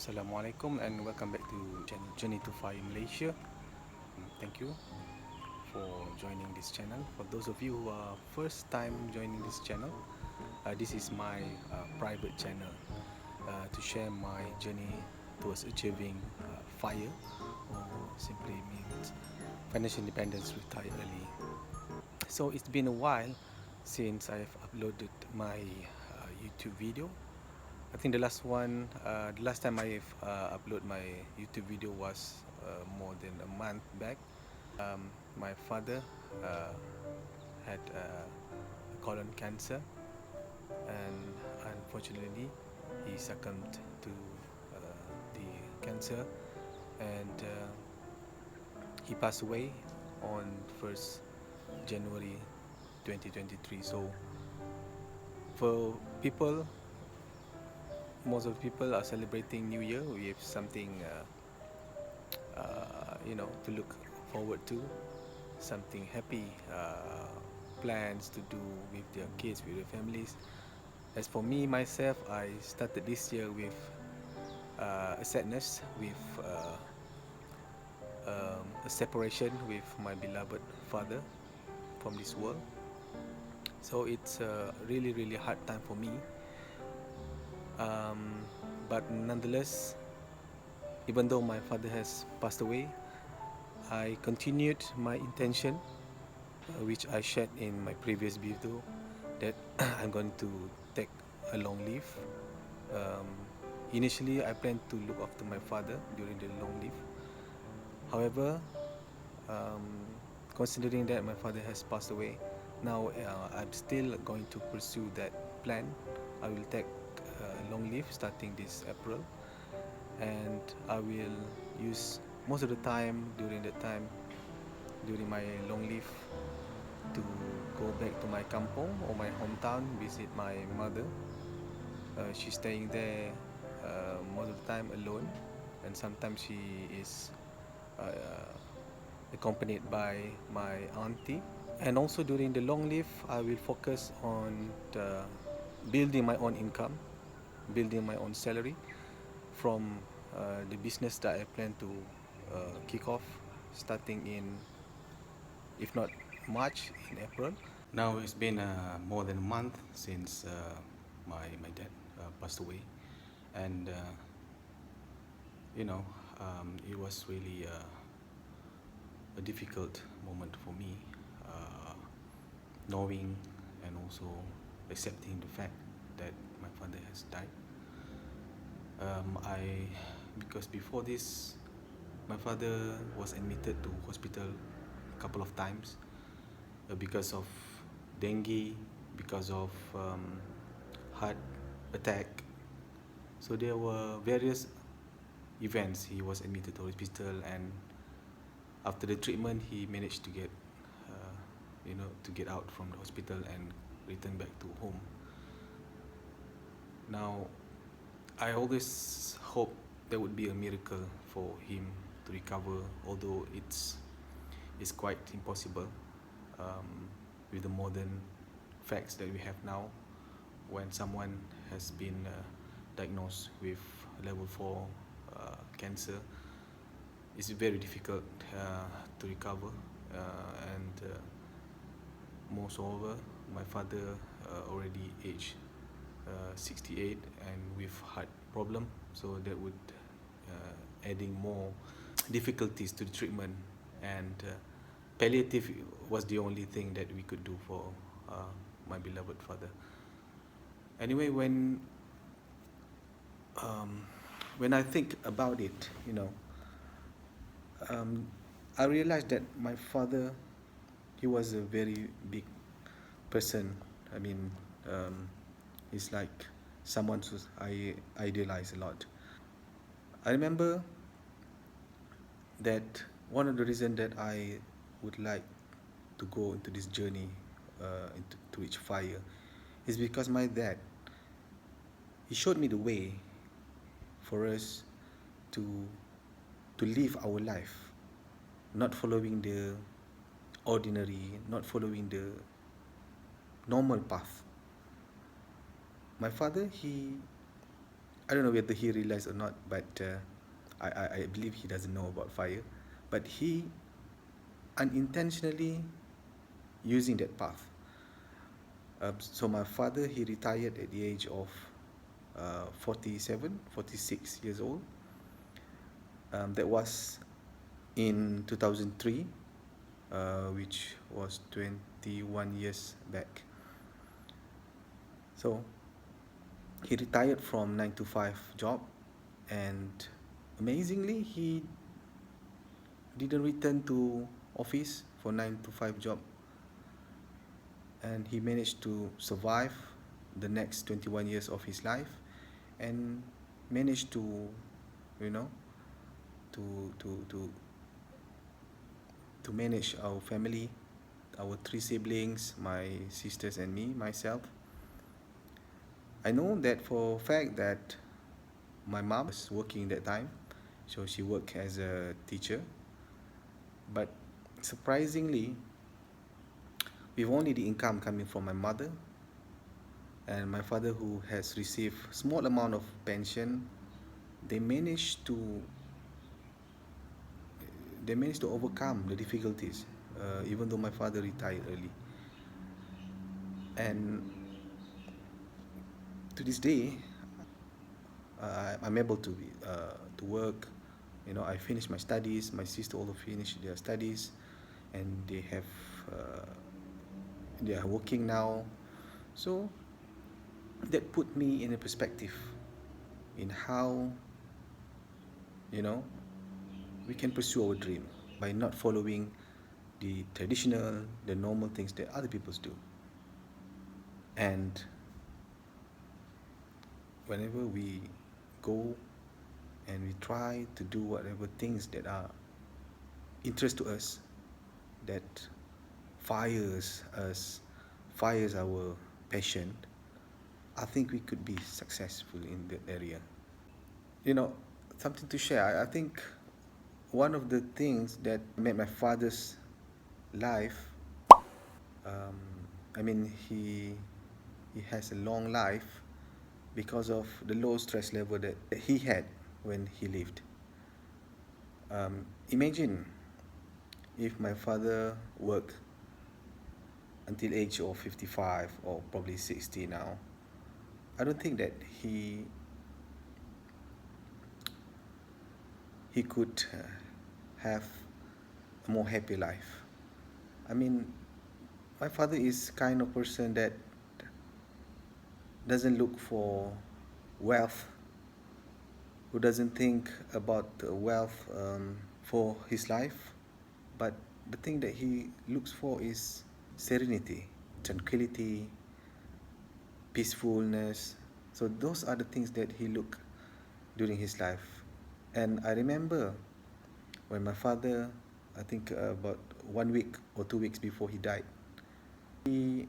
Assalamualaikum and welcome back to Journey to Fire Malaysia. Thank you for joining this channel. For those of you who are first time joining this channel, this is my private channel to share my journey towards achieving fire, or simply means financial independence, retire early. So it's been a while since I've uploaded my YouTube video. I think the last time I've uploaded my YouTube video was more than a month back. My father had colon cancer, and unfortunately, he succumbed to the cancer, and he passed away on 1st January 2023. So, for people, most of the people are celebrating New Year with something to look forward to, something happy, plans to do with their kids, with their families. As for me myself, I started this year with a sadness, with a separation with my beloved father from this world. So it's a really, really hard time for me. But nonetheless, even though my father has passed away, I continued my intention, which I shared in my previous video, that I'm going to take a long leave. Initially, I planned to look after my father during the long leave. However, considering that my father has passed away, now I'm still going to pursue that plan. I will take a long leave starting this April, and I will use most of the time during my long leave to go back to my kampong or my hometown, visit my mother. She's staying there most of the time alone, and sometimes she is accompanied by my auntie. And also during the long leave, I will focus on building my own income, building my own salary from the business that I plan to kick off starting in, if not March, in April. Now it's been more than a month since my dad passed away, and it was really a difficult moment for me, knowing and also accepting the fact that my father has died. Because before this, my father was admitted to hospital a couple of times because of dengue, because of heart attack. So there were various events. He was admitted to hospital, and after the treatment, he managed to get, to get out from the hospital and return back to home. Now, I always hope there would be a miracle for him to recover, although it's quite impossible with the modern facts that we have now. When someone has been diagnosed with level 4 cancer, it's very difficult to recover, and moreover, my father already aged 68 and with heart problem, so that would adding more difficulties to the treatment, and palliative was the only thing that we could do for my beloved father. Anyway, when I think about it, I realized that my father, he was a very big person. I mean, he's like someone who I idolize a lot. I remember that one of the reasons that I would like to go into this journey to reach fire is because my dad, he showed me the way for us to live our life, not following the ordinary, not following the normal path. My father, he I don't know whether he realized or not, but I believe he doesn't know about fire. But he unintentionally using that path. So my father, he retired at the age of 47, 46 years old. That was in 2003, which was 21 years back. So he retired from 9 to 5 job, and amazingly he didn't return to office for 9 to 5 job, and he managed to survive the next 21 years of his life, and managed to, you know, to to to to manage our family, our three siblings, my sisters and me, myself. I know that for a fact that my mom was working that time, so she worked as a teacher. But surprisingly, with only the income coming from my mother and my father, who has received small amount of pension, they managed to overcome the difficulties, even though my father retired early. And to this day, I'm able to work. You know, I finished my studies. My sister also finished their studies, and uh, they are working now. So that put me in a perspective in how, you know, we can pursue our dream by not following the traditional, the normal things that other people do. And whenever we go and we try to do whatever things that are interest to us, that fires us, fires our passion, I think we could be successful in that area. You know, something to share. I think one of the things that made my father's life, um, I mean, he has a long life because of the low stress level that he had when he lived. Imagine if my father worked until age of 55 or probably 60 now. I don't think that he could have a more happy life. I mean, my father is kind of person that doesn't look for wealth, who doesn't think about wealth for his life, but the thing that he looks for is serenity, tranquility, peacefulness. So those are the things that he looked during his life. And I remember when my father, I think about 1 week or 2 weeks before he died, he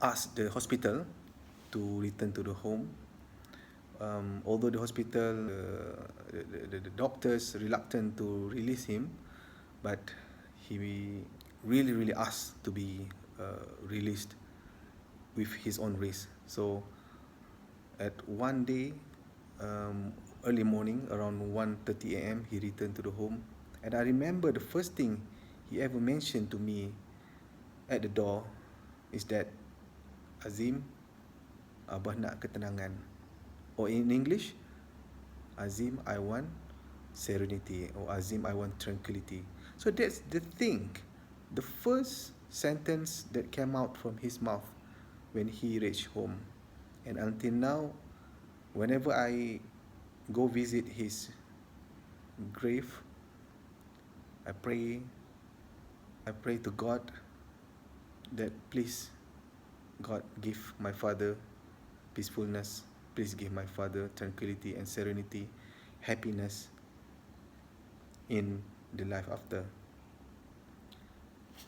asked the hospital to return to the home. Although the hospital, the doctors reluctant to release him, but he really asked to be released with his own risk. So at one day, early morning around 1:30 a.m., he returned to the home, and I remember the first thing he ever mentioned to me at the door is that, Azim, Abah nak ketenangan. Or in English, Azim, I want serenity. Or Azim, I want tranquility. So that's the thing. The first sentence that came out from his mouth when he reached home. And until now, whenever I go visit his grave, I pray, I pray to God that please, God, give my father peacefulness. Please give my father tranquility and serenity, happiness in the life after.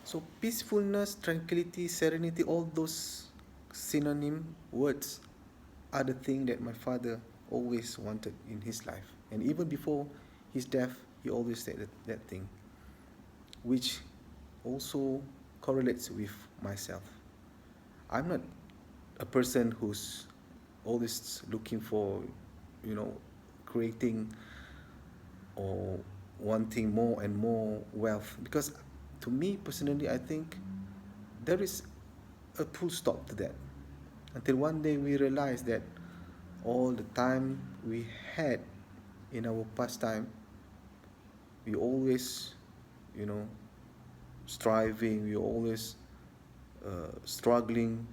So peacefulness, tranquility, serenity, all those synonym words are the thing that my father always wanted in his life. And even before his death, he always said that thing, which also correlates with myself. I'm not a person who's always looking for, creating or wanting more and more wealth. Because to me personally, I think there is a full stop to that, until one day we realize that all the time we had in our pastime, we always, you know striving, we always struggling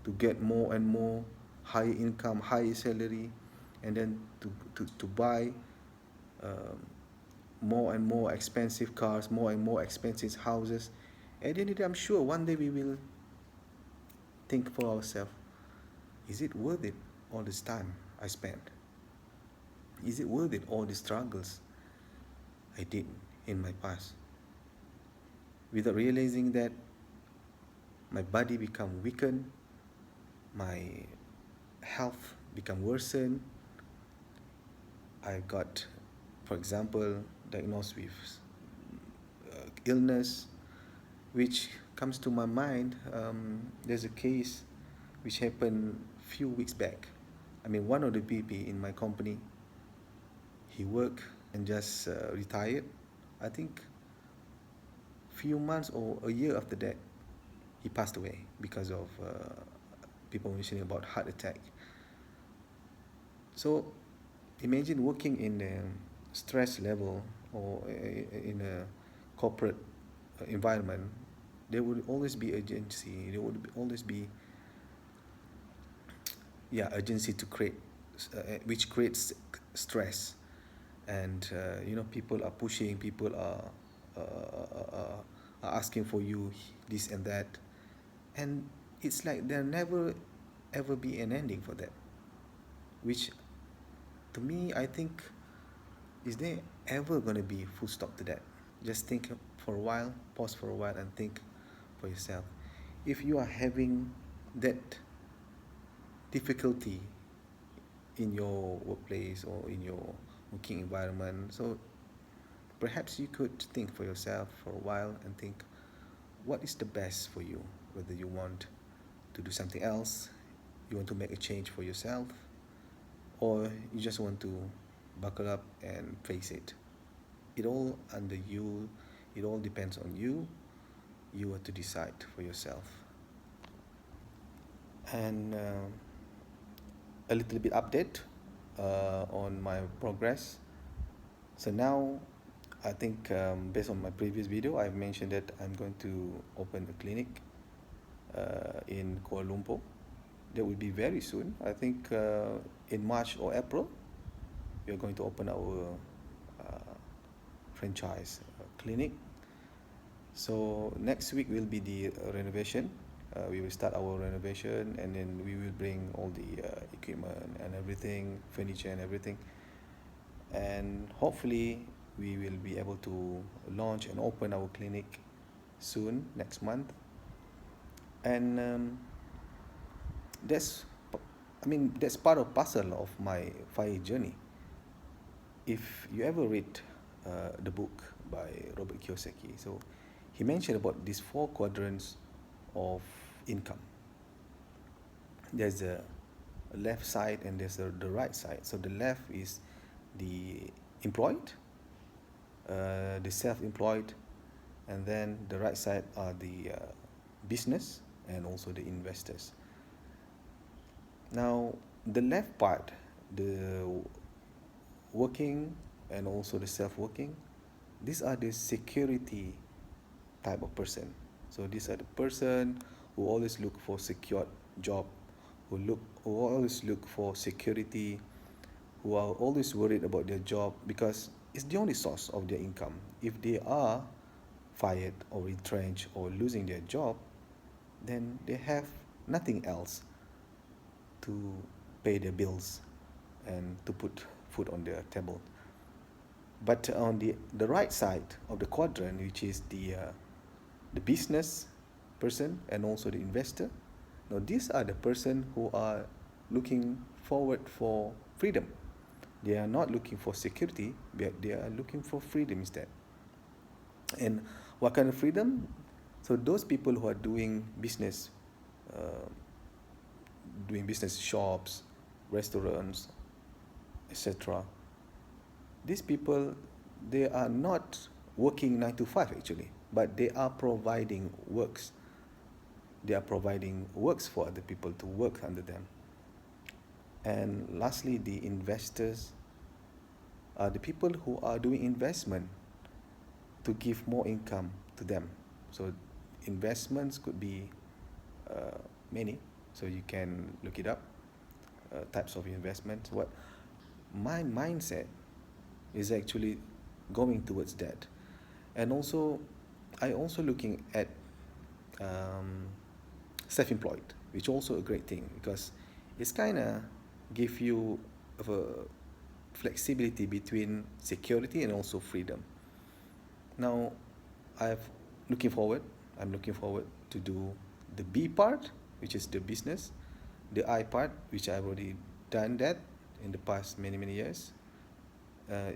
to get more and more high income, high salary, and then to buy um, more and more expensive cars, more and more expensive houses. At the end of the day, I'm sure one day we will think for ourselves, is it worth it all this time I spent? Is it worth it all the struggles I did in my past? Without realizing that my body become weakened, my health become worsened. I got, for example, diagnosed with illness, which comes to my mind. There's a case which happened few weeks back. I mean, one of the BP in my company, he worked and just retired. I think few months or a year after that, he passed away because of people mentioning about heart attack. So imagine working in a stress level or in a corporate environment. There would always be urgency. There would always be, yeah, urgency to create, which creates stress. And people are pushing, people are asking for you this and that, and it's like there never ever be an ending for that. Which, to me, I think, is there ever going to be full stop to that? Just think for a while, pause for a while, and think for yourself. If you are having that difficulty in your workplace or in your working environment, so perhaps you could think for yourself for a while and think, what is the best for you? Whether you want to do something else, you want to make a change for yourself, or you just want to buckle up and face it. It all under you. It all depends on you. You have to decide for yourself. And a little bit update on my progress. So now, I think, based on my previous video, I've mentioned that I'm going to open a clinic in Kuala Lumpur. That will be very soon. I think in March or April, we are going to open our franchise clinic. So next week will be the renovation. We will start our renovation, and then we will bring all the equipment and everything, furniture and everything. And hopefully we will be able to launch and open our clinic soon, next month. And that's that's part of parcel of my FIRE journey. If you ever read the book by Robert Kiyosaki, so he mentioned about these four quadrants of income. There's a left side and there's the right side. So the left is the employed, the self-employed, and then the right side are the business and also the investors. Now, the left part, the working and also the self-working, these are the security type of person. So these are the person who always look for secured job, who always look for security, who are always worried about their job because it's the only source of their income. If they are fired or retrenched or losing their job, then they have nothing else to pay their bills and to put food on their table. But on the right side of the quadrant, which is the business person and also the investor, now these are the person who are looking forward for freedom. They are not looking for security, but they are looking for freedom instead. And what kind of freedom? So those people who are doing business shops, restaurants, etc. These people, they are not working 9 to 5 actually, but they are providing works. They are providing works for other people to work under them. And lastly, the investors are the people who are doing investment to give more income to them. So investments could be many. So you can look it up, types of investments. What my mindset is actually going towards that. And also, I also looking at um, self-employed, which also a great thing because it's kind of give you of a flexibility between security and also freedom. Now, I've looking forward. I'm looking forward to do the B part, which is the business, the I part, which I've already done that in the past many years,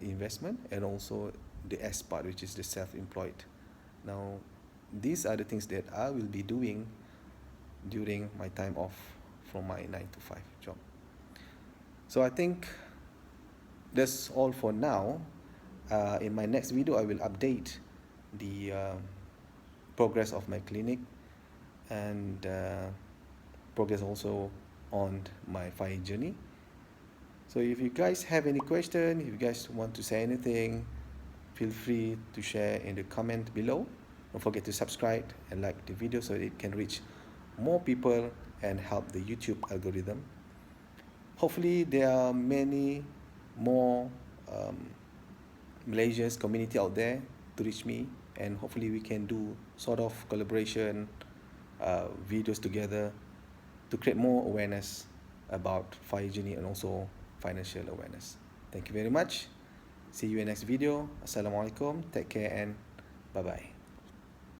investment, and also the S part, which is the self-employed. Now, these are the things that I will be doing during my time off from my 9 to 5 job. So I think that's all for now. In my next video, I will update the progress of my clinic and progress also on my fire journey. So if you guys have any question, if you guys want to say anything, feel free to share in the comment below. Don't forget to subscribe and like the video so it can reach more people and help the YouTube algorithm. Hopefully there are many more Malaysia's community out there to reach me, and hopefully we can do sort of collaboration videos together to create more awareness about fire journey and also financial awareness. Thank you very much. See you in next video. Assalamualaikum. Take care and bye bye.